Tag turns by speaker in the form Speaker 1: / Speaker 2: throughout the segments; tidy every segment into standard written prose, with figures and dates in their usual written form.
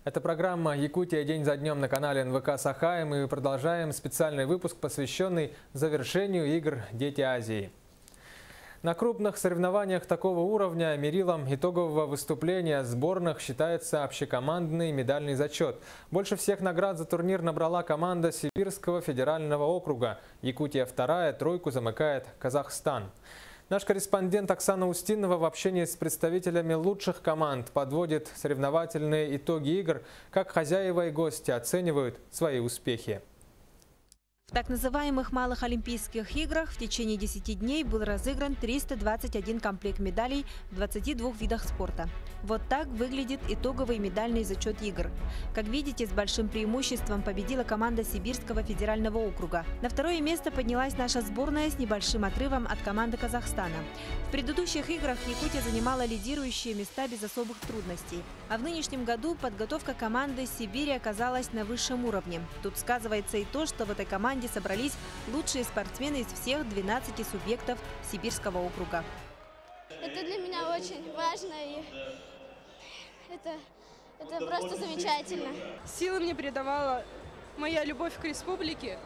Speaker 1: Это программа «Якутия день за днем» на канале НВК Саха, и мы продолжаем специальный выпуск, посвященный завершению игр «Дети Азии». На крупных соревнованиях такого уровня мерилом итогового выступления сборных считается общекомандный медальный зачет. Больше всех наград за турнир набрала команда Сибирского федерального округа. Якутия вторая, тройку замыкает Казахстан. Наш корреспондент Оксана Устинова в общении с представителями лучших команд подводит соревновательные итоги игр, как хозяева и гости оценивают свои успехи.
Speaker 2: В так называемых малых Олимпийских играх в течение 10 дней был разыгран 321 комплект медалей в 22 видах спорта. Вот так выглядит итоговый медальный зачет игр. Как видите, с большим преимуществом победила команда Сибирского федерального округа. На второе место поднялась наша сборная с небольшим отрывом от команды Казахстана. В предыдущих играх Якутия занимала лидирующие места без особых трудностей. А в нынешнем году подготовка команды Сибири оказалась на высшем уровне. Тут сказывается и то, что в этой команде собрались лучшие спортсмены из всех 12 субъектов Сибирского округа.
Speaker 3: Это для меня очень важно, и это просто замечательно.
Speaker 4: Силы мне придавала моя любовь к республике.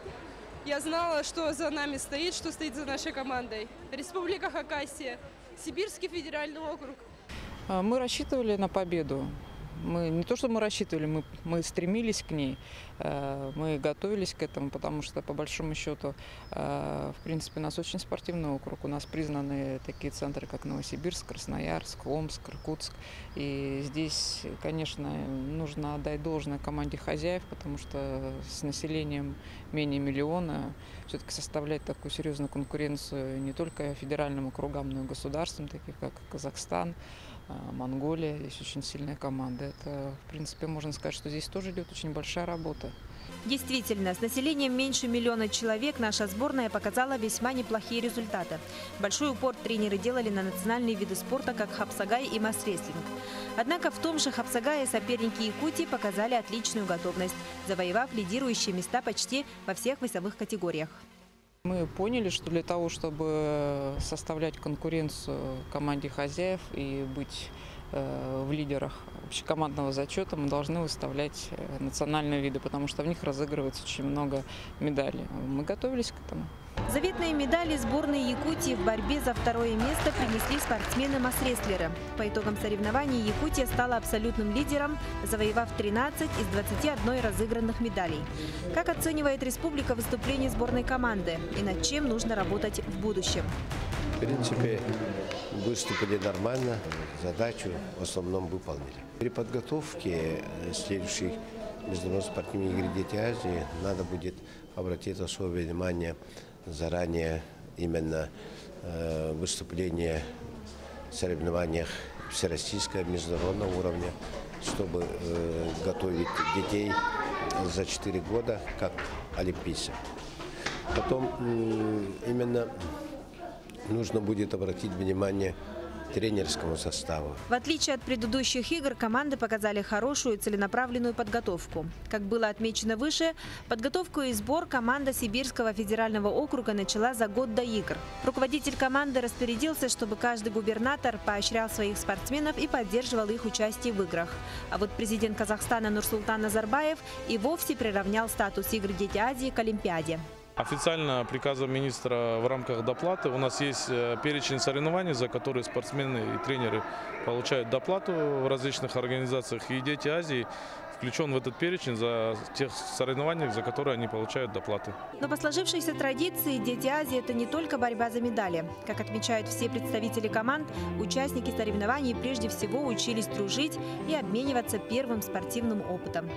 Speaker 4: Я знала, что за нами стоит, что стоит за нашей командой. Республика Хакасия, Сибирский федеральный округ.
Speaker 5: Мы рассчитывали на победу. Не то, что мы рассчитывали, мы стремились к ней, мы готовились к этому, потому что, по большому счету, в принципе, у нас очень спортивный округ. У нас признаны такие центры, как Новосибирск, Красноярск, Омск, Иркутск. И здесь, конечно, нужно отдать должное команде хозяев, потому что с населением менее миллиона все-таки составлять такую серьезную конкуренцию не только федеральным округам, но и государствам, таких как Казахстан, Монголия. Есть очень сильная команда. Это, в принципе, можно сказать, что здесь тоже идет очень большая работа.
Speaker 2: Действительно, с населением меньше миллиона человек наша сборная показала весьма неплохие результаты. Большой упор тренеры делали на национальные виды спорта, как хапсагай и масс-рестлинг. Однако в том же хапсагае соперники Якутии показали отличную готовность, завоевав лидирующие места почти во всех весовых категориях.
Speaker 5: Мы поняли, что для того, чтобы составлять конкуренцию команде хозяев и быть в лидерах общекомандного зачета, мы должны выставлять национальные виды, потому что в них разыгрывается очень много медалей. Мы готовились к этому.
Speaker 2: Заветные медали сборной Якутии в борьбе за второе место принесли спортсмены-масс-рестлеры. По итогам соревнований Якутия стала абсолютным лидером, завоевав 13 из 21 разыгранных медалей. Как оценивает республика выступление сборной команды и над чем нужно работать в будущем?
Speaker 6: В принципе, выступили нормально, задачу в основном выполнили. При подготовке следующих международных спортивных игр «Дети Азии» надо будет обратить особое внимание заранее именно выступление в соревнованиях всероссийского международного уровня, чтобы готовить детей за 4 года как олимпийцев. Потом именно нужно будет обратить внимание тренерскому составу.
Speaker 2: В отличие от предыдущих игр, команды показали хорошую и целенаправленную подготовку. Как было отмечено выше, подготовку и сбор команда Сибирского федерального округа начала за год до игр. Руководитель команды распорядился, чтобы каждый губернатор поощрял своих спортсменов и поддерживал их участие в играх. А вот президент Казахстана Нурсултан Назарбаев и вовсе приравнял статус игр «Дети Азии» к Олимпиаде.
Speaker 7: Официально приказом министра в рамках доплаты у нас есть перечень соревнований, за которые спортсмены и тренеры получают доплату в различных организациях. И «Дети Азии» включен в этот перечень за тех соревнований, за которые они получают доплаты.
Speaker 2: Но по сложившейся традиции «Дети Азии» – это не только борьба за медали. Как отмечают все представители команд, участники соревнований прежде всего учились дружить и обмениваться первым спортивным опытом.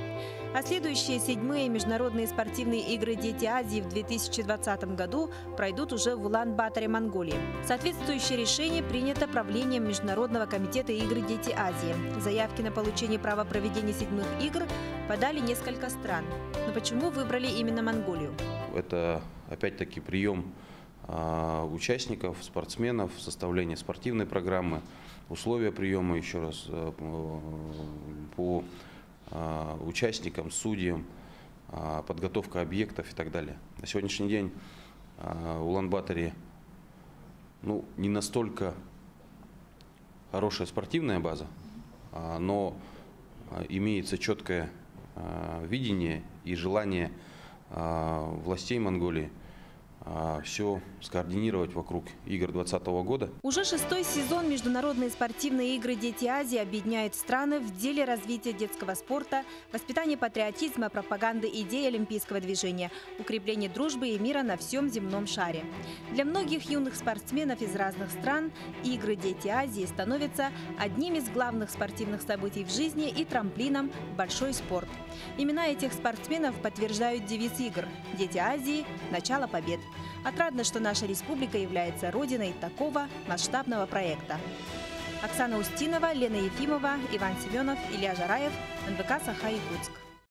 Speaker 2: А следующие 7-е международные спортивные игры «Дети Азии» в 2020 году пройдут уже в Улан-Баторе, Монголии. Соответствующее решение принято правлением Международного комитета игр «Дети Азии». Заявки на получение права проведения 7-х игр подали несколько стран. Но почему выбрали именно Монголию?
Speaker 8: Это опять-таки прием участников, спортсменов, составление спортивной программы, условия приема, еще раз, по участникам, судьям, подготовка объектов и так далее. На сегодняшний день в Улан-Баторе не настолько хорошая спортивная база, но имеется четкое видение и желание властей Монголии все скоординировать вокруг игр 2020 года.
Speaker 2: Уже 6-й сезон международные спортивные игры «Дети Азии» объединяют страны в деле развития детского спорта, воспитания патриотизма, пропаганды идей олимпийского движения, укрепления дружбы и мира на всем земном шаре. Для многих юных спортсменов из разных стран игры «Дети Азии» становятся одним из главных спортивных событий в жизни и трамплином в большой спорт. Имена этих спортсменов подтверждают девиз игр «Дети Азии. Начало побед». Отрадно, что наша республика является родиной такого масштабного проекта. Оксана Устинова, Лена Ефимова, Иван Семенов, Илья Жараев, НВК «Саха-Якутск».